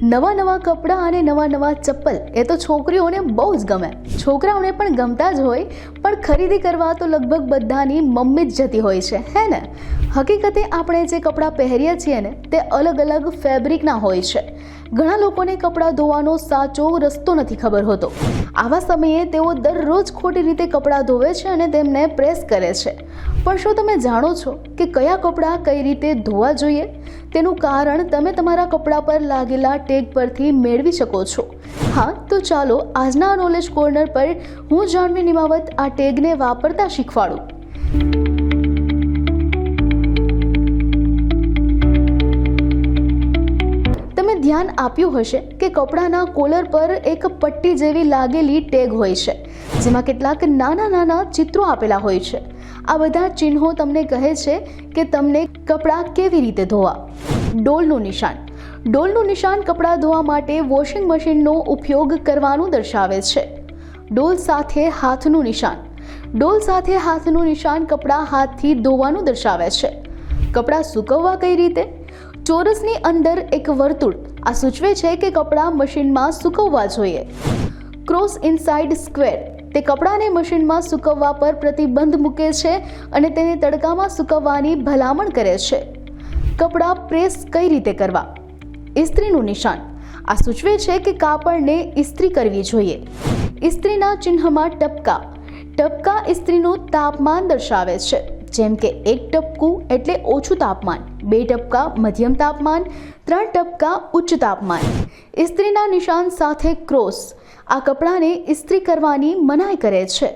નવા નવા કપડાં અને નવા નવા ચપ્પલ એ તો છોકરીઓને બહુ જ ગમે, છોકરાઓને પણ ગમતા જ હોય, પણ ખરીદી કરવા તો લગભગ બધાની મમ્મી જ જતી હોય છે, હે ને? હકીકતે આપણે જે કપડાં પહેરીએ છીએ ને તે અલગ અલગ ફેબ્રિકના હોય છે. ઘણા લોકોને કપડાં ધોવાનો સાચો રસ્તો નથી ખબર હોતો. આવા સમયે તેઓ દરરોજ ખોટી રીતે કપડાં ધોવે છે અને તેમને પ્રેસ કરે છે. પણ શું તમે જાણો છો કે કયા કપડાં કઈ રીતે ધોવા જોઈએ? તેનું કારણ તમે તમારા કપડાં પર લાગેલા ટેગ પરથી મેળવી શકો છો. હા, તો ચાલો આજના નોલેજ કોર્નર પર હું જાહ્નવી નિમાવત આ ટેગને વાપરતા શીખવાડું. ધ્યાન આપ્યું હશે કે કપડાના કોલર પર એક પટ્ટી જેવી લાગેલી ટેગ હોય છે, જેમાં કેટલાક નાના નાના ચિત્રો આપેલા હોય છે. આ બધા ચિહ્નો તમને કહે છે કે તમને કપડાં કેવી રીતે ધોવા. ડોલનું નિશાન. ડોલનું નિશાન કપડાં ધોવા માટે વોશિંગ મશીનનો ઉપયોગ કરવાનું દર્શાવે છે. ડોલ સાથે હાથનું નિશાન. ડોલ સાથે હાથનું નિશાન કપડાં હાથથી ધોવાનું દર્શાવે છે. કપડાં સૂકવવા કઈ રીતે? ચોરસની અંદર એક વર્તુળ આ સૂચવે છે કે કપડાં મશીનમાં સૂકવવા જોઈએ. ક્રોસ ઇનસાઇડ સ્ક્વેર તે કપડાને મશીનમાં સૂકવવા પર પ્રતિબંધ મૂકે છે અને તેને તડકામાં સૂકવવાની ભલામણ કરે છે. કપડાં પ્રેસ કઈ રીતે કરવા? ઇસ્ત્રીનું નિશાન આ સૂચવે છે કે કાપડને ઇસ્ત્રી કરવી જોઈએ. ઇસ્ત્રીના ચિહ્નમાં ટપકા. ટપકા ઇસ્ત્રીનું તાપમાન દર્શાવે છે, જેમ કે 1 ટપકું એટલે ઓછું તાપમાન, 2 ટપકા મધ્યમ તાપમાન, 3 ટપકા ઉચ્ચ તાપમાન. ઇસ્ત્રીના નિશાન સાથે ક્રોસ આ કપડાને ઇસ્ત્રી કરવાની મનાઈ કરે છે.